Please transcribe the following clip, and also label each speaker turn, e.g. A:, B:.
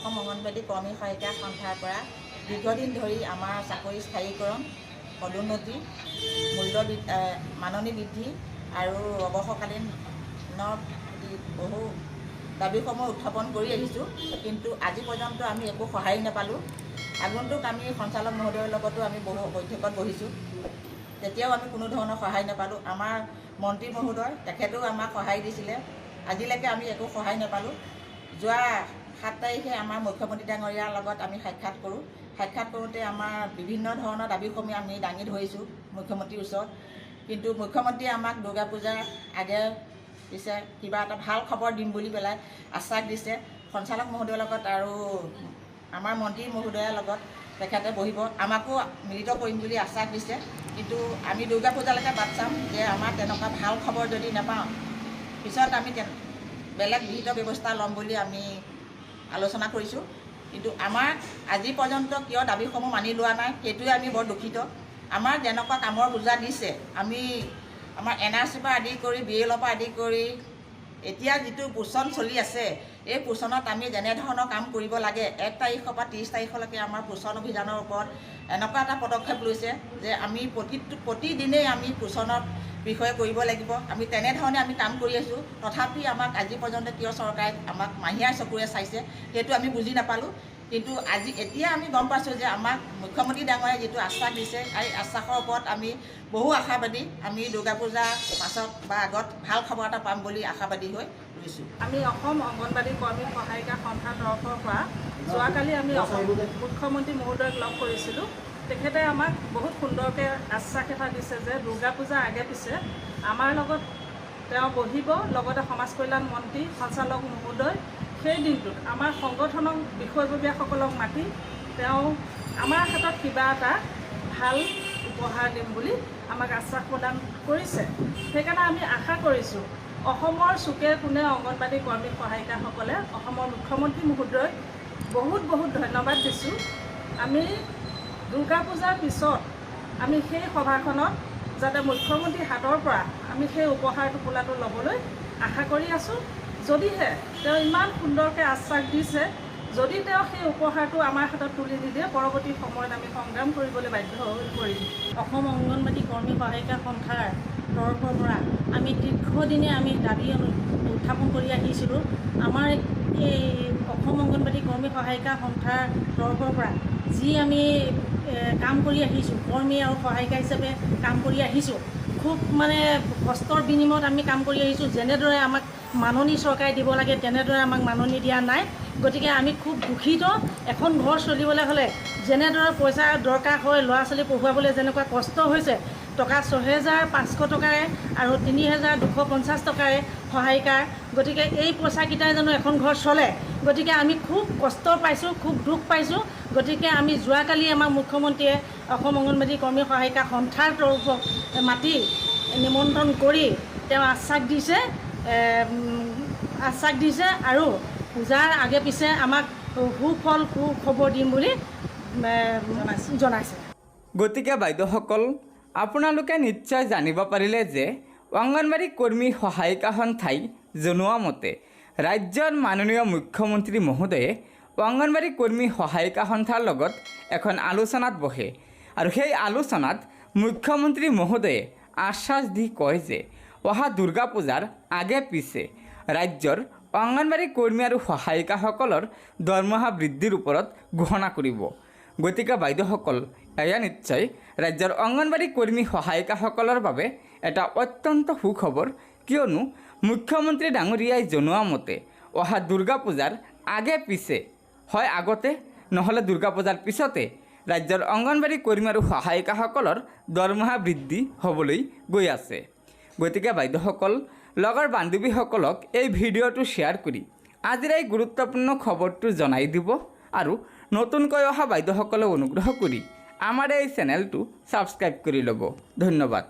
A: অসম অংগনবাড়ী কৰ্মী সহায়িকা সন্থাৰ পৰা দীৰ্ঘদিন ধৰি আমাৰ চাকৰি স্থায়ীকৰণ, পদোন্নতি, মূল্য মাননি বৃদ্ধি আৰু অৱসৰকালীনৰ বহু দাবীসমূহ উত্থাপন কৰি আহিছোঁ। কিন্তু আজি পৰ্যন্ত আমি একো সঁহাৰি নাপালোঁ। আগন্তুক আমি সঞ্চালক মহোদয়ৰ লগতো আমি বৈঠকত বহিছোঁ, তেতিয়াও আমি কোনো ধৰণৰ সহায় নাপালোঁ। আমাৰ মন্ত্ৰী মহোদয় তেখেতেও আমাক সহায় দিছিলে, আজিলৈকে আমি একো সহায় নাপালোঁ। যোৱা 7 তাৰিখে আমাৰ মুখ্যমন্ত্ৰী ডাঙৰীয়াৰ লগত আমি সাক্ষাৎ কৰোঁ। সাক্ষাৎ কৰোঁতে আমাৰ বিভিন্ন ধৰণৰ দাবীসমূহ আমি দাঙি ধৰিছোঁ মুখ্যমন্ত্ৰীৰ ওচৰত। কিন্তু মুখ্যমন্ত্ৰীয়ে আমাক দুৰ্গা পূজাৰ আগে পিছে কিবা এটা ভাল খবৰ দিম বুলি পেলাই আশ্বাস দিছে। সঞ্চালক মহোদয়ৰ লগত আৰু আমাৰ মন্ত্ৰী মহোদয়ৰ লগত তেখেতে বহিব, আমাকো মিলিত কৰিম বুলি আশ্বাস দিছে। কিন্তু আমি দুৰ্গা পূজালৈকে বাট চাম যে আমাৰ তেনেকুৱা ভাল খবৰ যদি নাপাওঁ, পিছত আমি বেলেগ বিহিত ব্যৱস্থা ল'ম বুলি আমি আলোচনা কৰিছোঁ। কিন্তু আমাৰ আজি পৰ্যন্ত কিয় দাবীসমূহ মানি লোৱা নাই, সেইটোৱে আমি বৰ দুখিত। আমাৰ যেনেকুৱা কামৰ বোজা দিছে, আমি আমাৰ NRC পৰা আদি কৰি BLৰ পৰা আদি কৰি এতিয়া যিটো পোষণ চলি আছে, এই পোষণত আমি যেনেধৰণৰ কাম কৰিব লাগে, 1 তাৰিখৰ পৰা 30 তাৰিখলৈকে আমাৰ পোষণ অভিযানৰ ওপৰত এনেকুৱা এটা পদক্ষেপ লৈছে যে আমি প্ৰতিদিনেই আমি পোষণৰ বিষয়ে কৰিব লাগিব। আমি তেনেধৰণে আমি কাম কৰি আছোঁ। তথাপি আমাক আজি পৰ্যন্ত কিয় চৰকাৰে আমাক মাহিয়াৰ চকুৰে চাইছে, সেইটো আমি বুজি নাপালোঁ। কিন্তু এতিয়া আমি গম পাইছোঁ যে আমাক মুখ্যমন্ত্ৰী ডাঙৰীয়াই যিটো আশ্বাস দিছে, এই আশ্বাসৰ ওপৰত আমি বহু আশাবাদী। আমি দুৰ্গা পূজাৰ পাছত বা আগত ভাল খবৰ এটা পাম বুলি আশাবাদী হৈ ৰৈছোঁ।
B: আমি অসম অংগনবাড়ী কৰ্মী সহায়িকা সন্থাৰ তৰফৰ পৰা যোৱাকালি আমি মুখ্যমন্ত্ৰী মহোদয়ক লগ কৰিছিলোঁ। তেখেতে আমাক বহুত সুন্দৰকৈ আশ্বাস এটা দিছে যে দুৰ্গা পূজাৰ আগে পিছে আমাৰ লগত তেওঁ বহিব, লগতে সমাজ কল্যাণ মন্ত্ৰী সঞ্চালক মহোদয়। সেই দিনটোত আমাৰ সংগঠনৰ বিষয়ববীয়াসকলক মাতি তেওঁ আমাৰ হাতত কিবা এটা ভাল উপহাৰ দিম বুলি আমাক আশ্বাস প্ৰদান কৰিছে। সেইকাৰণে আমি আশা কৰিছোঁ অসমৰ চুকে কোণে অংগনবাড়ী কৰ্মী সহায়িকাসকলে অসমৰ মুখ্যমন্ত্ৰী মহোদয়ক বহুত বহুত ধন্যবাদ দিছোঁ। আমি দুৰ্গা পূজাৰ পিছত আমি সেই সভাখনত যাতে মুখ্যমন্ত্ৰীৰ হাতৰ পৰা আমি সেই উপহাৰ টোপোলাটো ল'বলৈ আশা কৰি আছোঁ। যদিহে তেওঁ ইমান সুন্দৰকৈ আশ্বাস দিছে, যদি তেওঁ সেই উপহাৰটো আমাৰ হাতত তুলি নিদিয়ে, পৰৱৰ্তী সময়ত আমি সংগ্ৰাম কৰিবলৈ বাধ্য হৈ পৰিম।
C: অসম অংগনবাড়ী কৰ্মী সহায়িকা সন্থাৰ তৰফৰ পৰা আমি দীৰ্ঘদিনে আমি দাবী উত্থাপন কৰি আহিছিলোঁ। আমাৰ এই অসম অংগনবাড়ী কৰ্মী সহায়িকা সন্থাৰ তৰফৰ পৰা যি আমি কাম কৰি আহিছোঁ, কৰ্মী আৰু সহায়িকা হিচাপে কাম কৰি আহিছোঁ, খুব মানে কষ্টৰ বিনিময়ত আমি কাম কৰি আহিছোঁ। যেনেদৰে আমাক মাননি চৰকাৰে দিব লাগে তেনেদৰে আমাক মাননি দিয়া নাই। গতিকে আমি খুব দুখিত। এখন ঘৰ চলিবলৈ হ'লে যেনেদৰে পইচা দৰকাৰ হয়, ল'ৰা ছোৱালী পঢ়ুৱাবলৈ যেনেকুৱা কষ্ট হৈছে, টকা 6,500 টকাৰে আৰু 3,250 টকাৰে সহায়িকাৰ, গতিকে এই পইচাকেইটাই জানো এখন ঘৰ চলে? গতিকে আমি খুব কষ্ট পাইছোঁ, খুব দুখ পাইছোঁ। গতিকে আমি যোৱাকালি আমাৰ মুখ্যমন্ত্ৰীয়ে অসম অংগনবাড়ী কৰ্মী সহায়িকা সন্থাৰ তৰফত মাতি নিমন্ত্ৰণ কৰি তেওঁ আশ্বাস দিছে আৰু পূজাৰ আগে পিছে আমাক সুখবৰ দিম বুলি জনাইছে।
D: গতিকে বাইদেউসকল, আপোনালোকে নিশ্চয় জানিব পাৰিলে যে অংগনবাড়ী কৰ্মী সহায়িকা সন্থাই জনোৱা মতে ৰাজ্যৰ মাননীয় মুখ্যমন্ত্ৰী মহোদয়ে অংগনবাড়ী কৰ্মী সহায়িকা সন্থাৰ লগত এখন আলোচনাত বহে আৰু সেই আলোচনাত মুখ্যমন্ত্ৰী মহোদয়ে আশ্বাস দি কয় যে অহা দুৰ্গা পূজাৰ আগে পিছে ৰাজ্যৰ অংগনবাড়ী কৰ্মী আৰু সহায়িকাসকলৰ দৰমহা বৃদ্ধিৰ ওপৰত ঘোষণা কৰিব। গতিকে বাইদেউসকল, এয়া নিশ্চয় ৰাজ্যৰ অংগনবাড়ী কৰ্মী সহায়িকাসকলৰ বাবে এটা অত্যন্ত সুখবৰ, কিয়নো মুখ্যমন্ত্ৰী ডাঙৰীয়াই জনোৱা মতে অহা দুৰ্গা পূজাৰ আগে পিছে, হয় আগতে নহ'লে দুৰ্গা পূজাৰ পিছতে ৰাজ্যৰ অংগনবাড়ী কৰ্মী আৰু সহায়িকাসকলৰ দৰমহা বৃদ্ধি হ'বলৈ গৈ আছে। গতিকে বাইদেউসকল, লগৰ বান্ধৱীসকলক এই ভিডিঅ'টো শ্বেয়াৰ কৰি আজিৰ এই গুৰুত্বপূৰ্ণ খবৰটো জনাই দিব আৰু নতুনকৈ অহা বাইদেউসকলক অনুগ্ৰহ কৰি আমাৰ এই চেনেলটো ছাবস্ক্ৰাইব কৰি ল'ব। ধন্যবাদ।